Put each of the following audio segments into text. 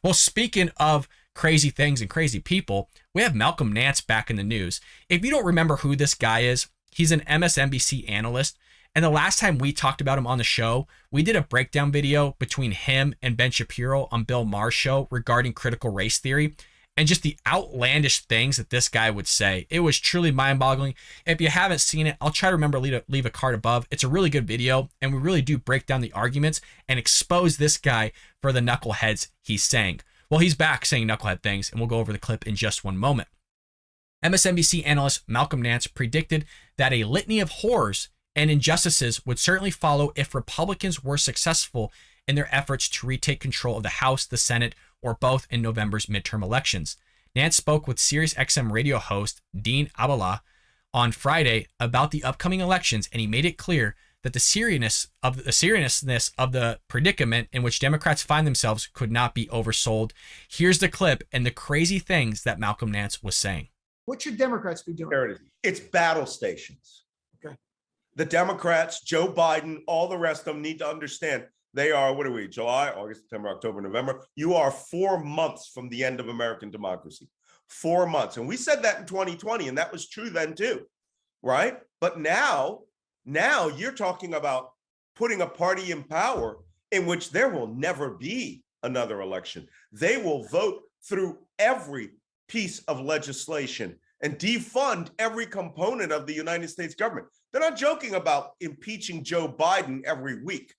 Well, speaking of crazy things and crazy people, we have Malcolm Nance back in the news. If you don't remember who this guy is, he's an MSNBC analyst. And the last time we talked about him on the show, we did a breakdown video between him and Ben Shapiro on Bill Maher's show regarding critical race theory and just the outlandish things that this guy would say. It was truly mind-boggling. If you haven't seen it, I'll try to remember to leave a card above. It's a really good video, and we really do break down the arguments and expose this guy for the knuckleheads he's saying. Well, he's back saying knucklehead things, and we'll go over the clip in just one moment. MSNBC analyst Malcolm Nance predicted that a litany of horrors and injustices would certainly follow if Republicans were successful in their efforts to retake control of the House, the Senate, or both in November's midterm elections. Nance spoke with SiriusXM radio host Dean Abdallah on Friday about the upcoming elections, and he made it clear that the seriousness of the predicament in which Democrats find themselves could not be oversold. Here's the clip and the crazy things that Malcolm Nance was saying. What should Democrats be doing? There it is. It's battle stations. Okay. The Democrats, Joe Biden, all the rest of them need to understand they are, what are we, July, August, September, October, November. You are 4 months from the end of American democracy. 4 months. And we said that in 2020, and that was true then too, right? But now you're talking about putting a party in power in which there will never be another election. They will vote through every piece of legislation and defund every component of the United States government. They're not joking about impeaching Joe Biden every week,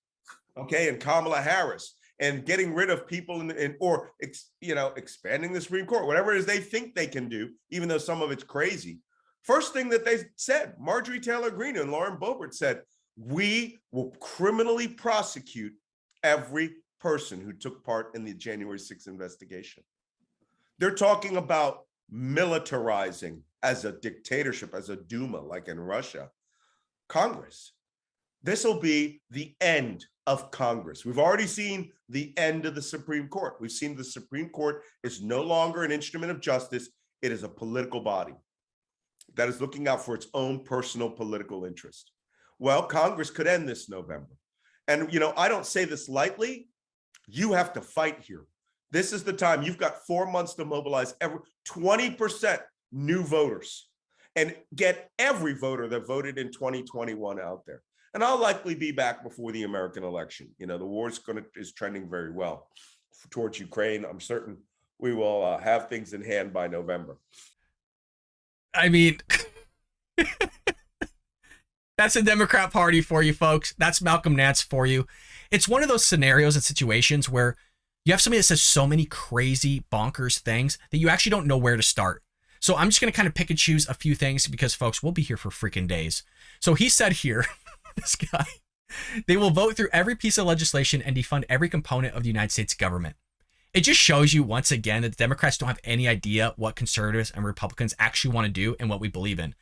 okay, and Kamala Harris, and getting rid of people or expanding the Supreme Court, whatever it is they think they can do, even though some of it's crazy. First thing that they said, Marjorie Taylor Greene and Lauren Boebert said, we will criminally prosecute every person who took part in the January 6th investigation. They're talking about militarizing as a dictatorship, as a Duma, like in Russia, Congress. This will be the end of Congress. We've already seen the end of the Supreme Court. We've seen the Supreme Court is no longer an instrument of justice. It is a political body that is looking out for its own personal political interest. Well, Congress could end this November. And, I don't say this lightly. You have to fight here. This is the time. You've got 4 months to mobilize 20% new voters and get every voter that voted in 2021 out there. And I'll likely be back before the American election. The war is trending very well towards Ukraine. I'm certain we will have things in hand by November. I mean, that's the Democrat Party for you, folks. That's Malcolm Nance for you. It's one of those scenarios and situations where you have somebody that says so many crazy, bonkers things that you actually don't know where to start. So I'm just going to kind of pick and choose a few things because, folks, we'll be here for freaking days. So he said here, this guy, they will vote through every piece of legislation and defund every component of the United States government. It just shows you once again that the Democrats don't have any idea what conservatives and Republicans actually want to do and what we believe in.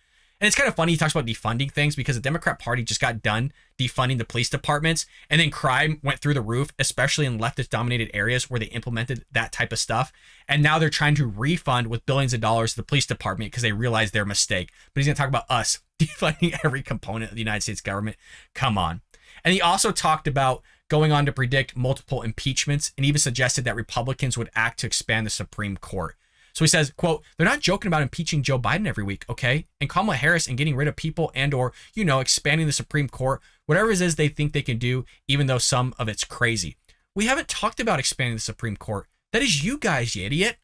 And it's kind of funny he talks about defunding things because the Democrat Party just got done defunding the police departments, and then crime went through the roof, especially in leftist-dominated areas where they implemented that type of stuff. And now they're trying to refund with billions of dollars to the police department because they realized their mistake. But he's going to talk about us defunding every component of the United States government. Come on. And he also talked about going on to predict multiple impeachments and even suggested that Republicans would act to expand the Supreme Court. So he says, quote, they're not joking about impeaching Joe Biden every week, okay? And Kamala Harris and getting rid of people and or, expanding the Supreme Court, whatever it is they think they can do, even though some of it's crazy. We haven't talked about expanding the Supreme Court. That is you guys, you idiot.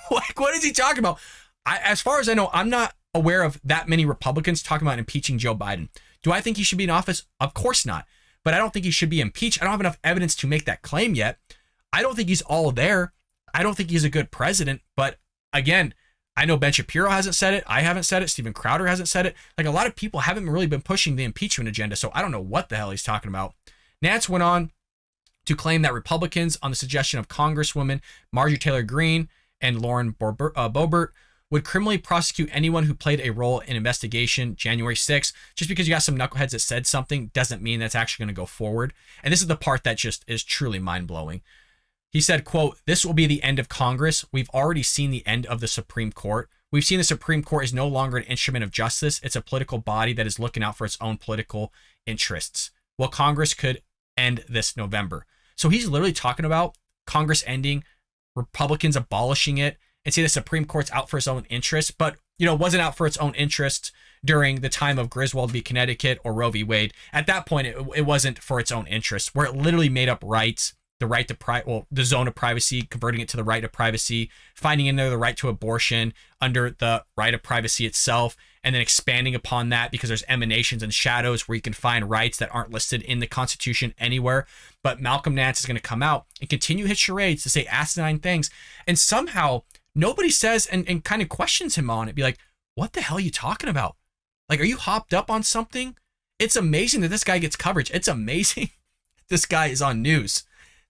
Like, what is he talking about? As far as I know, I'm not aware of that many Republicans talking about impeaching Joe Biden. Do I think he should be in office? Of course not. But I don't think he should be impeached. I don't have enough evidence to make that claim yet. I don't think he's all there. I don't think he's a good president. But again, I know Ben Shapiro hasn't said it. I haven't said it. Steven Crowder hasn't said it. Like, a lot of people haven't really been pushing the impeachment agenda. So I don't know what the hell he's talking about. Nance went on to claim that Republicans, on the suggestion of Congresswoman Marjorie Taylor Greene and Lauren Boebert, would criminally prosecute anyone who played a role in investigation January 6th. Just because you got some knuckleheads that said something doesn't mean that's actually going to go forward. And this is the part that just is truly mind-blowing. He said, quote, this will be the end of Congress. We've already seen the end of the Supreme Court. We've seen the Supreme Court is no longer an instrument of justice. It's a political body that is looking out for its own political interests. Well, Congress could end this November. So he's literally talking about Congress ending Republicans abolishing it and say the Supreme Court's out for its own interests, but it wasn't out for its own interests during the time of Griswold v. Connecticut or Roe v. Wade. At that point, it wasn't for its own interests, where it literally made up rights, the right to the zone of privacy, converting it to the right of privacy, finding in there the right to abortion under the right of privacy itself, and then expanding upon that because there's emanations and shadows where you can find rights that aren't listed in the Constitution anywhere. But Malcolm Nance is going to come out and continue his charades to say asinine things, and somehow nobody says and kind of questions him on it. Be like, what the hell are you talking about? Like, are you hopped up on something? It's amazing that this guy gets coverage. It's amazing this guy is on news.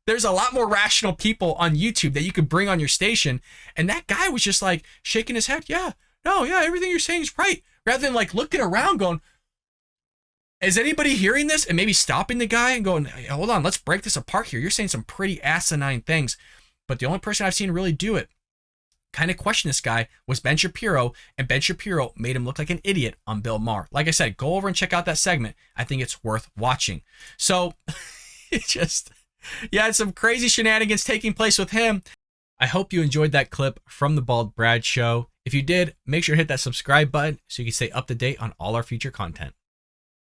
There's a lot more rational people on YouTube that you could bring on your station. And that guy was just like shaking his head. Yeah, no, yeah, everything you're saying is right. Rather than like looking around going, is anybody hearing this? And maybe stopping the guy and going, hey, hold on, let's break this apart here. You're saying some pretty asinine things. But the only person I've seen really do it, kind of question this guy, was Ben Shapiro, and Ben Shapiro made him look like an idiot on Bill Maher. Like I said, go over and check out that segment. I think it's worth watching. So it just, yeah, some crazy shenanigans taking place with him. I hope you enjoyed that clip from the Bald Brad Show. If you did, make sure to hit that subscribe button so you can stay up to date on all our future content.